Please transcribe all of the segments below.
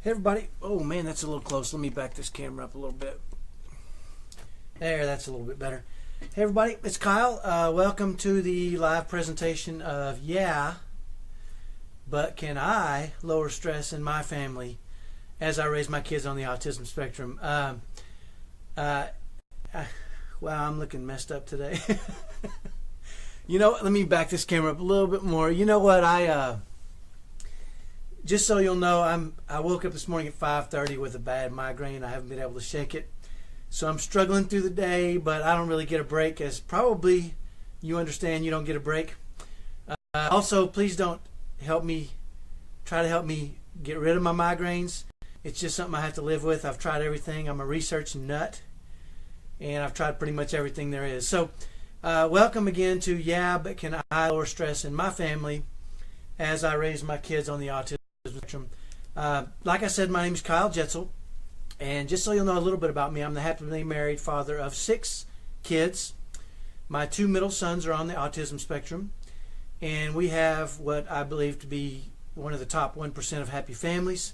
Hey everybody. Oh man, that's a little close. Let me back this camera up a little bit. There, that's a little bit better. Hey everybody, it's Kyle. Welcome to the live presentation of but can I lower stress in my family as I raise my kids on the autism spectrum? Wow, I'm looking messed up today. You know what? Let me back this camera up a little bit more. You know what? Just so you'll know, I woke up this morning at 5:30 with a bad migraine. I haven't been able to shake it. So I'm struggling through the day, but I don't really get a break, as probably you understand you don't get a break. Also, please don't try to help me get rid of my migraines. It's just something I have to live with. I've tried everything. I'm a research nut, and I've tried pretty much everything there is. So welcome again to but can I lower stress in my family as I raise my kids on the autism spectrum. Like I said, my name is Kyle Jetzel, and just so you'll know a little bit about me, I'm the happily married father of 6 kids. My 2 middle sons are on the autism spectrum, and we have what I believe to be one of the top 1% of happy families,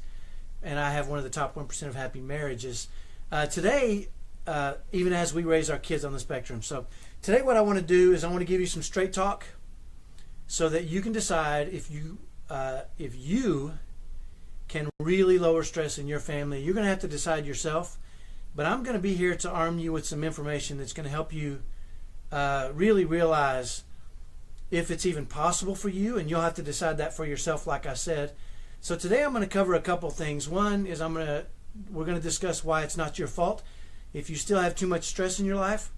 and I have one of the top 1% of happy marriages. Today, even as we raise our kids on the spectrum. So today what I want to do is I want to give you some straight talk so that you can decide if you can really lower stress in your family. You're going to have to decide yourself, but I'm going to be here to arm you with some information that's going to help you really realize if it's even possible for you, and you'll have to decide that for yourself, like I said. So today I'm going to cover a couple things. One is we're going to discuss why it's not your fault. If you still have too much stress in your life,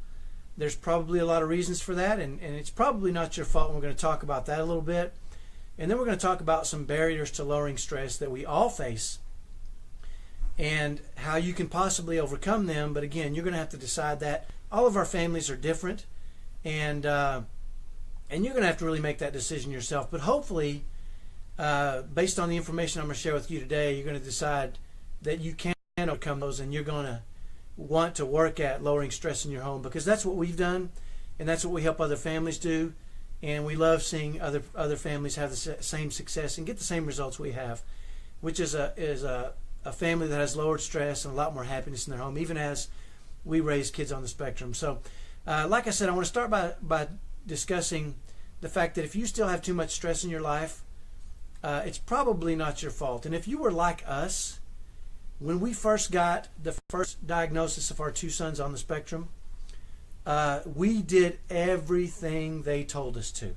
there's probably a lot of reasons for that, and it's probably not your fault, and we're going to talk about that a little bit. And then we're going to talk about some barriers to lowering stress that we all face and how you can possibly overcome them. But again, you're going to have to decide that. All of our families are different, and you're going to have to really make that decision yourself. But hopefully, based on the information I'm going to share with you today, you're going to decide that you can overcome those, and you're going to want to work at lowering stress in your home, because that's what we've done, and that's what we help other families do. And we love seeing other families have the same success and get the same results we have, which is a family that has lowered stress and a lot more happiness in their home, even as we raise kids on the spectrum. So, like I said, I want to start by discussing the fact that if you still have too much stress in your life, it's probably not your fault. And if you were like us, when we first got the first diagnosis of our 2 sons on the spectrum, we did everything they told us to.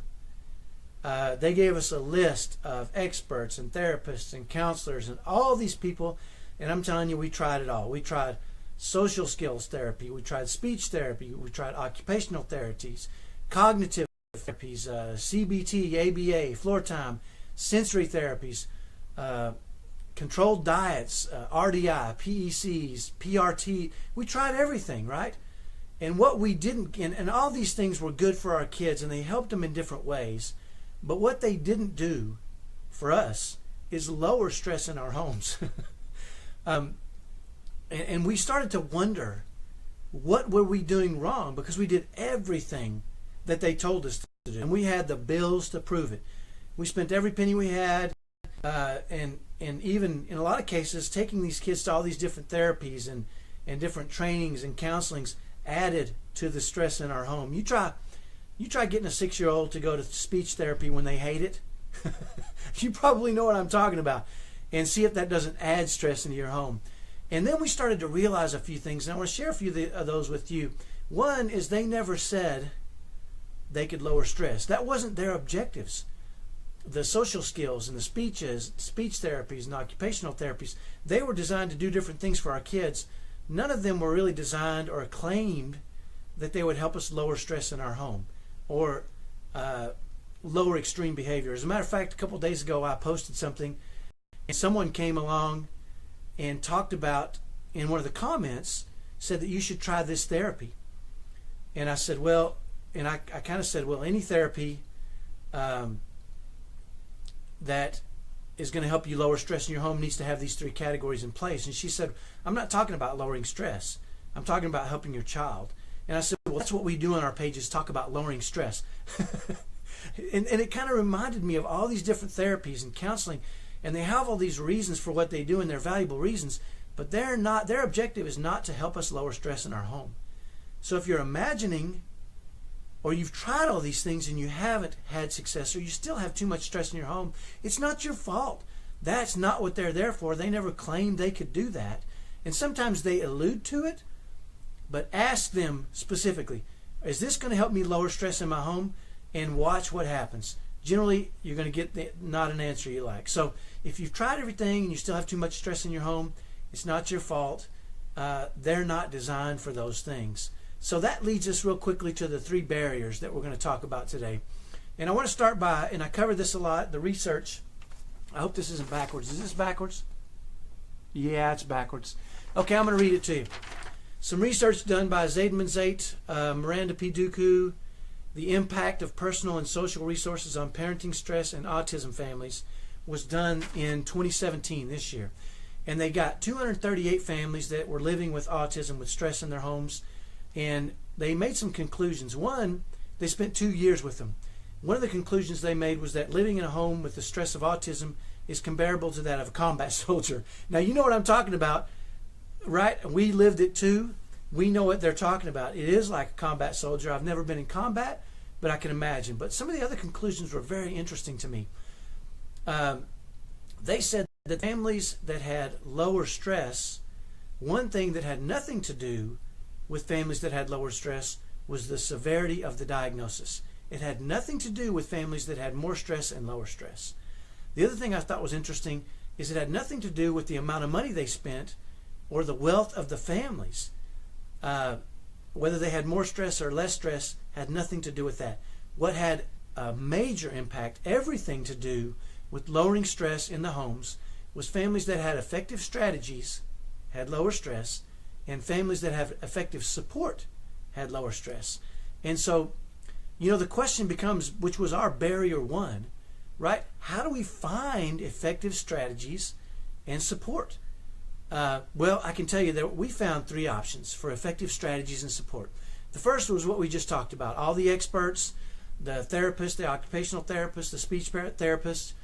They gave us a list of experts and therapists and counselors and all these people, and I'm telling you, we tried it all. We tried social skills therapy, we tried speech therapy, we tried occupational therapies, cognitive therapies, CBT, ABA, floor time, sensory therapies, controlled diets, RDI, PECs, PRT. We tried everything, right? And what we didn't, and all these things were good for our kids, and they helped them in different ways. But what they didn't do for us is lower stress in our homes. And we started to wonder, what were we doing wrong? Because we did everything that they told us to do, and we had the bills to prove it. We spent every penny we had, and even in a lot of cases, taking these kids to all these different therapies and different trainings and counselings added to the stress in our home. You try getting a 6-year-old to go to speech therapy when they hate it. You probably know what I'm talking about, and see if that doesn't add stress into your home. And then we started to realize a few things, and I want to share a few of those with you. One is they never said they could lower stress. That wasn't their objectives. The social skills and the speech therapies and occupational therapies, they were designed to do different things for our kids. None of them were really designed or claimed that they would help us lower stress in our home or lower extreme behavior. As a matter of fact, a couple of days ago I posted something, and someone came along and talked about, in one of the comments, said that you should try this therapy. And I said, well, and I kind of said, well, any therapy that is going to help you lower stress in your home needs to have these 3 categories in place. And she said, I'm not talking about lowering stress. I'm talking about helping your child. And I said, well, that's what we do on our pages, talk about lowering stress. and it kind of reminded me of all these different therapies and counseling and they have all these reasons for what they do, and they're valuable reasons, but their objective is not to help us lower stress in our home. So if you're imagining, or you've tried all these things and you haven't had success, or you still have too much stress in your home, it's not your fault. That's not what they're there for. They never claimed they could do that. And sometimes they allude to it, but ask them specifically, is this going to help me lower stress in my home? And watch what happens. Generally, you're going to get not an answer you like. So if you've tried everything and you still have too much stress in your home, it's not your fault. They're not designed for those things. So that leads us real quickly to the 3 barriers that we're going to talk about today. And I want to start by, and I cover this a lot, the research. I hope this isn't backwards. Is this backwards? Yeah, it's backwards. Okay, I'm going to read it to you. Some research done by Zaidman Zait, Miranda P. Duku, the impact of personal and social resources on parenting stress and autism families, was done in 2017, this year. And they got 238 families that were living with autism with stress in their homes, and they made some conclusions. One, they spent 2 years with them. One of the conclusions they made was that living in a home with the stress of autism is comparable to that of a combat soldier. Now, you know what I'm talking about, right? We lived it too. We know what they're talking about. It is like a combat soldier. I've never been in combat, but I can imagine. But some of the other conclusions were very interesting to me. They said that families that had lower stress, one thing that had nothing to do with families that had lower stress was the severity of the diagnosis. It had nothing to do with families that had more stress and lower stress. The other thing I thought was interesting is it had nothing to do with the amount of money they spent or the wealth of the families. Whether they had more stress or less stress had nothing to do with that. What had a major impact, everything to do with lowering stress in the homes, was families that had effective strategies had lower stress, and families that have effective support had lower stress. And so, you know, the question becomes, which was our barrier 1, right? How do we find effective strategies and support? Well, I can tell you that we found 3 options for effective strategies and support. The first was what we just talked about. All the experts, the therapists, the occupational therapists, the speech therapists.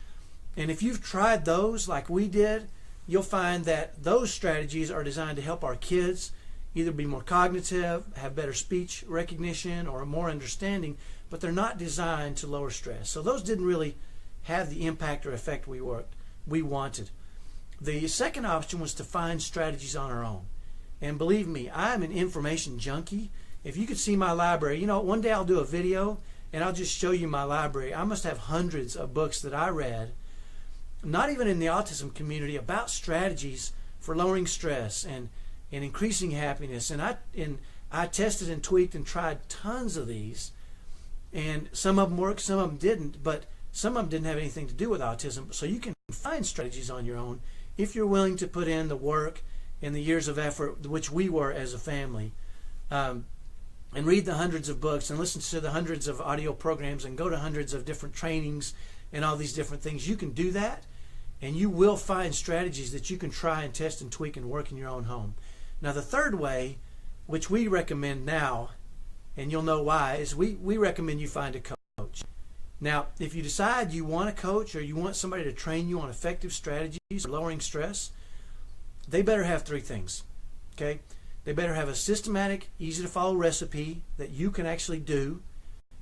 And if you've tried those like we did, you'll find that those strategies are designed to help our kids either be more cognitive, have better speech recognition, or more understanding, but they're not designed to lower stress. So those didn't really have the impact or effect we wanted. The second option was to find strategies on our own. And believe me, I'm an information junkie. If you could see my library, you know, one day I'll do a video and I'll just show you my library. I must have hundreds of books that I read, not even in the autism community, about strategies for lowering stress and increasing happiness. And I tested and tweaked and tried tons of these. And some of them worked, some of them didn't, but some of them didn't have anything to do with autism. So you can find strategies on your own if you're willing to put in the work and the years of effort, which we were as a family, and read the hundreds of books and listen to the hundreds of audio programs and go to hundreds of different trainings and all these different things. You can do that, and you will find strategies that you can try and test and tweak and work in your own home. Now, the third way, which we recommend now, and you'll know why, is we recommend you find a coach. Now, if you decide you want a coach or you want somebody to train you on effective strategies for lowering stress, they better have 3 things, okay? They better have a systematic, easy-to-follow recipe that you can actually do,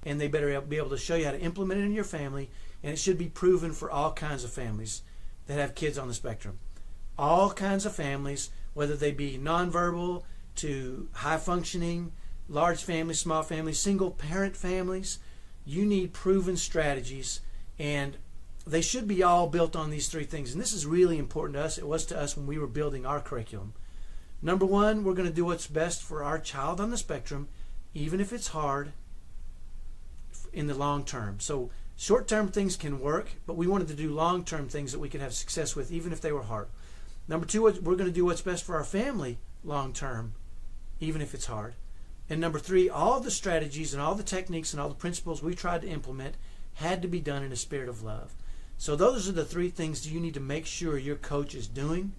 and they better be able to show you how to implement it in your family, and it should be proven for all kinds of families that have kids on the spectrum. All kinds of families, whether they be nonverbal to high-functioning, large families, small families, single-parent families, you need proven strategies, and they should be all built on these 3 things. And this is really important to us. It was to us when we were building our curriculum. Number 1, we're going to do what's best for our child on the spectrum, even if it's hard in the long term. So short-term things can work, but we wanted to do long-term things that we could have success with, even if they were hard. Number 2, we're going to do what's best for our family long-term, even if it's hard. And number 3, all the strategies and all the techniques and all the principles we tried to implement had to be done in a spirit of love. So those are the 3 things you need to make sure your coach is doing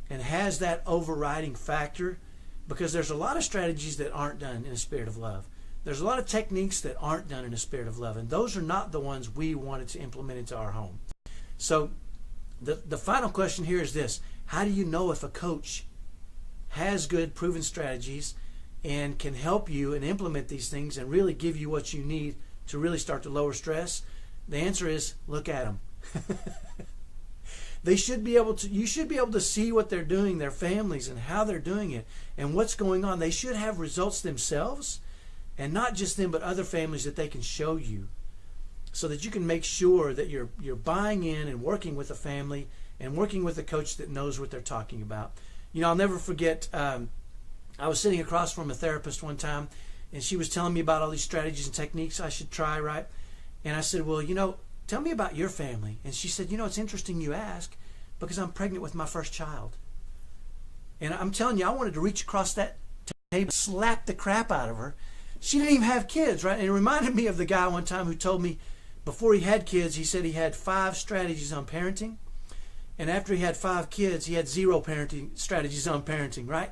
and has that overriding factor, because there's a lot of strategies that aren't done in a spirit of love. There's a lot of techniques that aren't done in a spirit of love, and those are not the ones we wanted to implement into our home. So The final question here is this: how do you know if a coach has good proven strategies and can help you and implement these things and really give you what you need to really start to lower stress? The answer is look at them. You should be able to see what they're doing, their families, and how they're doing it and what's going on. They should have results themselves, and not just them, but other families that they can show you, so that you can make sure that you're buying in and working with a family and working with a coach that knows what they're talking about. I'll never forget, I was sitting across from a therapist one time, and she was telling me about all these strategies and techniques I should try, right? And I said, well, tell me about your family. And she said, it's interesting you ask, because I'm pregnant with my first child. And I'm telling you, I wanted to reach across that table, slap the crap out of her. She didn't even have kids, right? And it reminded me of the guy one time who told me before he had kids, he said he had 5 strategies on parenting. And after he had 5 kids, he had 0 parenting strategies on parenting, right?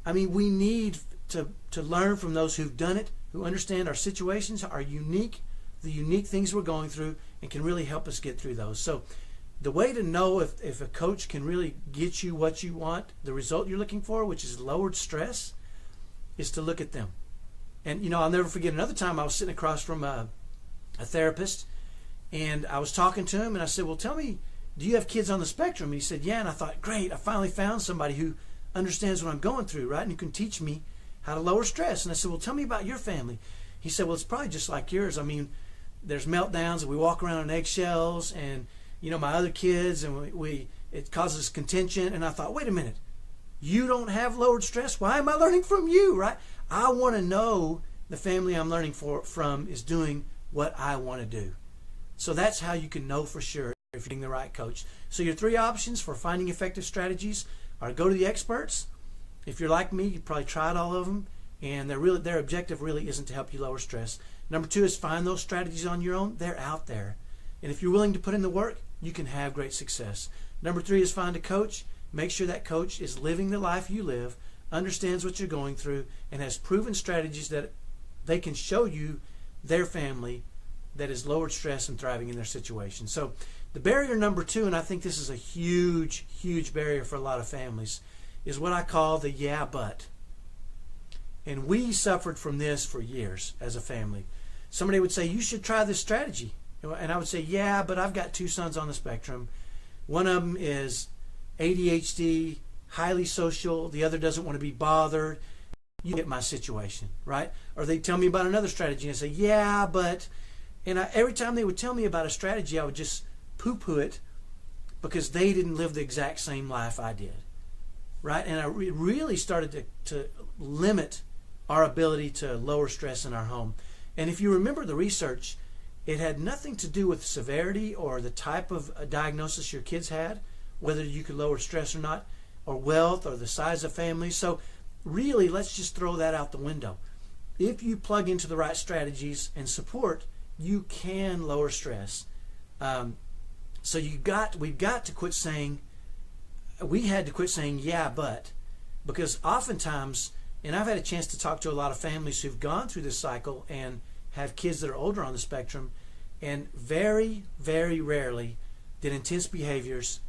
I mean, we need to learn from those who've done it, who understand our situations, the unique things we're going through, and can really help us get through those. So the way to know if a coach can really get you what you want, the result you're looking for, which is lowered stress, is to look at them. And I'll never forget another time I was sitting across from a therapist, and I was talking to him, and I said, well, tell me, do you have kids on the spectrum? And he said, yeah. And I thought, great, I finally found somebody who understands what I'm going through, right? And who can teach me how to lower stress. And I said, well, tell me about your family. He said, well, it's probably just like yours. I mean, there's meltdowns, and we walk around on eggshells, and my other kids, and it causes contention. And I thought, wait a minute, you don't have lowered stress? Why am I learning from you, right? I want to know the family I'm learning from is doing what I want to do. So that's how you can know for sure if you're getting the right coach. So your 3 options for finding effective strategies are: go to the experts. If you're like me, you've probably tried all of them, and their objective really isn't to help you lower stress. Number 2 is find those strategies on your own. They're out there. And if you're willing to put in the work, you can have great success. Number 3 is find a coach. Make sure that coach is living the life you live, understands what you're going through, and has proven strategies that they can show you their family that is lowered stress and thriving in their situation. So the barrier number 2, and I think this is a huge, huge barrier for a lot of families, is what I call the yeah, but. And we suffered from this for years as a family. Somebody would say, you should try this strategy. And I would say, yeah, but I've got 2 sons on the spectrum. One of them is ADHD, highly social. The other doesn't want to be bothered. You get my situation, right? Or they tell me about another strategy, and I say, yeah, but... And every time they would tell me about a strategy, I would just poo-poo it because they didn't live the exact same life I did, right? And I really started to limit our ability to lower stress in our home. And if you remember the research, it had nothing to do with severity or the type of diagnosis your kids had, whether you could lower stress or not, or wealth or the size of families. So really, let's just throw that out the window. If you plug into the right strategies and support, you can lower stress. So we had to quit saying yeah, but, because oftentimes, and I've had a chance to talk to a lot of families who've gone through this cycle and have kids that are older on the spectrum, and very, very rarely did intense behaviors,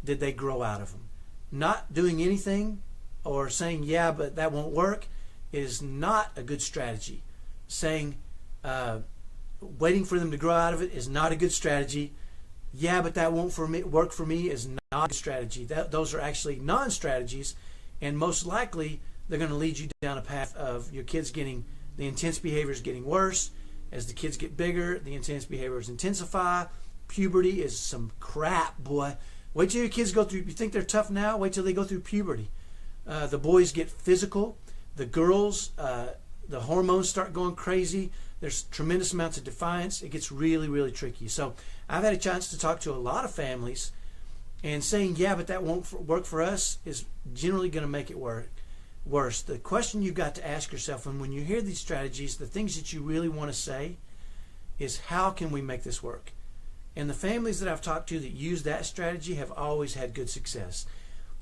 did they grow out of them. Not doing anything or saying, yeah, but that won't work, is not a good strategy. Saying, waiting for them to grow out of it is not a good strategy. Yeah, but that won't work for me is not a good strategy. Those are actually non-strategies, and most likely they're going to lead you down a path of your kids getting, the intense behaviors getting worse. As the kids get bigger, the intense behaviors intensify. Puberty is some crap, boy. Wait till your kids go through, you think they're tough now? Wait till they go through puberty. The boys get physical. The girls, the hormones start going crazy. There's tremendous amounts of defiance. It gets really, really tricky. So I've had a chance to talk to a lot of families, and saying, yeah, but that won't work for us is generally going to make it worse. The question you've got to ask yourself, and when you hear these strategies, the things that you really want to say is, how can we make this work? And the families that I've talked to that use that strategy have always had good success.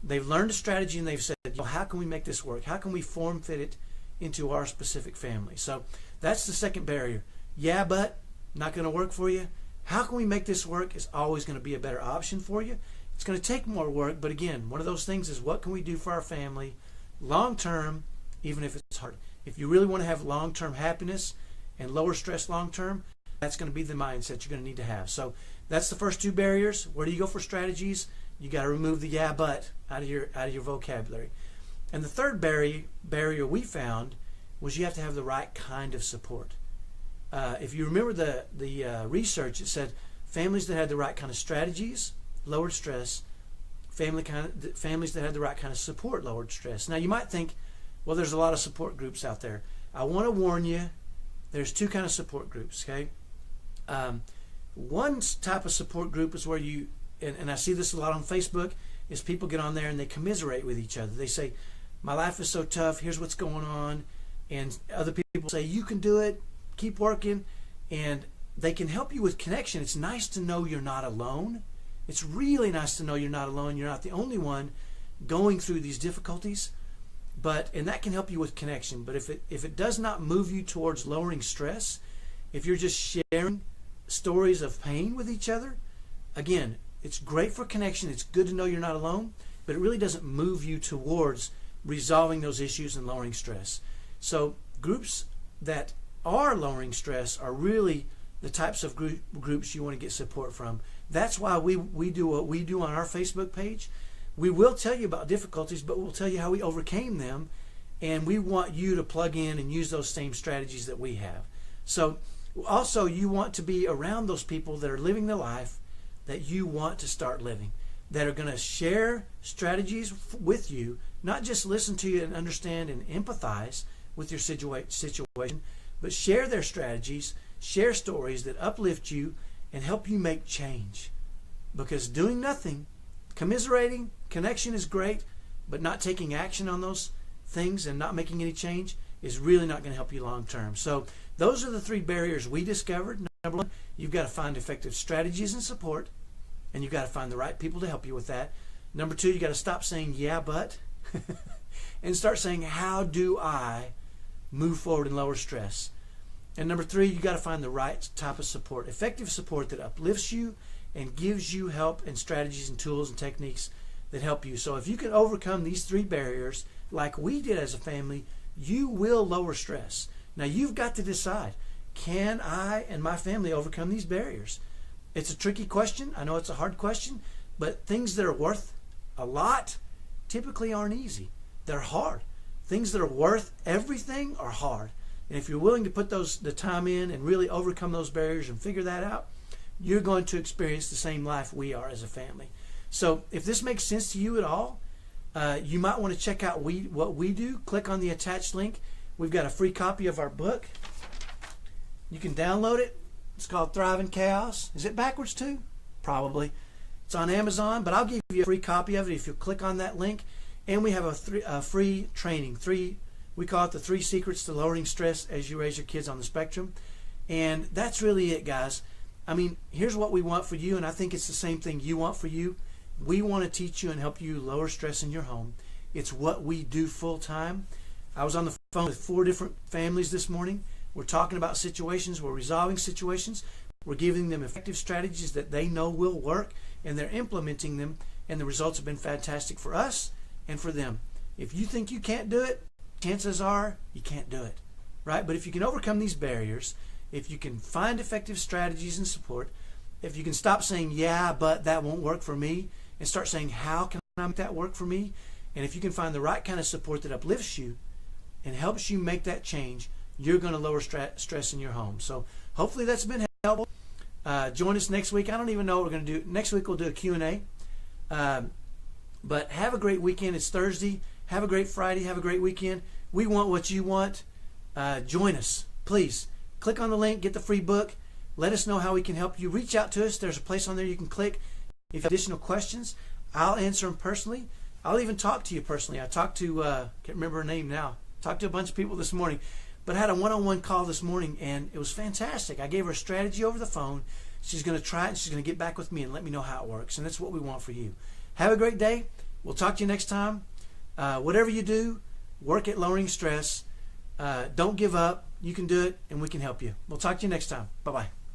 They've learned a strategy and they've said, well, how can we make this work? How can we form fit it into our specific family? So that's the second barrier. Yeah, but not going to work for you. how can we make this work is always going to be a better option for you. It's going to take more work, but again, one of those things is what can we do for our family long term, even if it's hard. If you really want to have long-term happiness and lower stress long term, that's going to be the mindset you're going to need to have. So that's the first two barriers. Where do you go for strategies? You got to remove the yeah but out of your vocabulary. And the third barrier we found was you have to have the right kind of support. If you remember the research, it said families that had the right kind of strategies lowered stress. Families that had the right kind of support lowered stress. Now you might think, well, there's a lot of support groups out there. I want to warn you, there's two kind of support groups, okay? One type of support group is where you, and I see this a lot on Facebook, is people get on there and they commiserate with each other. They say, my life is so tough, here's what's going on. And other people say, you can do it, keep working. And they can help you with connection. It's nice to know you're not alone. It's really nice to know you're not alone. You're not the only one going through these difficulties. And that can help you with connection. But if it does not move you towards lowering stress, if you're just sharing stories of pain with each other, again, it's great for connection. It's good to know you're not alone, but it really doesn't move you towards resolving those issues and lowering stress. So groups that are lowering stress are really the types of groups you want to get support from. That's why we do what we do on our Facebook page. We will tell you about difficulties, but we'll tell you how we overcame them, and we want you to plug in and use those same strategies that we have. So also, you want to be around those people that are living the life that you want to start living, that are going to share strategies with you, not just listen to you and understand and empathize with your situation, but share their strategies, share stories that uplift you and help you make change. Because doing nothing, commiserating, connection is great, but not taking action on those things and not making any change is really not going to help you long term. So those are the three barriers we discovered. Number one, you've got to find effective strategies and support, and you've got to find the right people to help you with that. Number two, you've got to stop saying yeah but and start saying how do I move forward and lower stress. And number three, you've got to find the right type of support, effective support that uplifts you and gives you help and strategies and tools and techniques that help you. So if you can overcome these three barriers like we did as a family, you will lower stress. Now you've got to decide, can I and my family overcome these barriers? It's a tricky question. I know it's a hard question, but things that are worth a lot typically aren't easy. They're hard. Things that are worth everything are hard. And if you're willing to put the time in and really overcome those barriers and figure that out, you're going to experience the same life we are as a family. So if this makes sense to you at all, you might want to check out what we do. Click on the attached link. We've got a free copy of our book. You can download it. It's called Thrive in Chaos. Is it backwards too? Probably. It's on Amazon, but I'll give you a free copy of it if you'll click on that link. And we have a free training. We call it the 3 secrets to lowering stress as you raise your kids on the spectrum. And that's really it, guys. I mean, here's what we want for you, and I think it's the same thing you want for you. We want to teach you and help you lower stress in your home. It's what we do full time. I was on the phone with 4 different families this morning. We're talking about situations. We're resolving situations. We're giving them effective strategies that they know will work, and they're implementing them, and the results have been fantastic for us and for them. If you think you can't do it, chances are you can't do it, right? But if you can overcome these barriers, if you can find effective strategies and support, if you can stop saying, yeah, but that won't work for me, and start saying, how can I make that work for me? And if you can find the right kind of support that uplifts you and helps you make that change, you're going to lower stress in your home. So hopefully that's been helpful. Join us next week. I don't even know what we're going to do. Next week we'll do a Q&A. But have a great weekend. It's Thursday. Have a great Friday. Have a great weekend. We want what you want. Join us. Please click on the link. Get the free book. Let us know how we can help you. Reach out to us. There's a place on there you can click. If you have additional questions, I'll answer them personally. I'll even talk to you personally. I talked to, can't remember her name now. Talked to a bunch of people this morning. But I had a one-on-one call this morning, and it was fantastic. I gave her a strategy over the phone. She's going to try it, and she's going to get back with me and let me know how it works. And that's what we want for you. Have a great day. We'll talk to you next time. Whatever you do, work at lowering stress. Don't give up. You can do it, and we can help you. We'll talk to you next time. Bye-bye.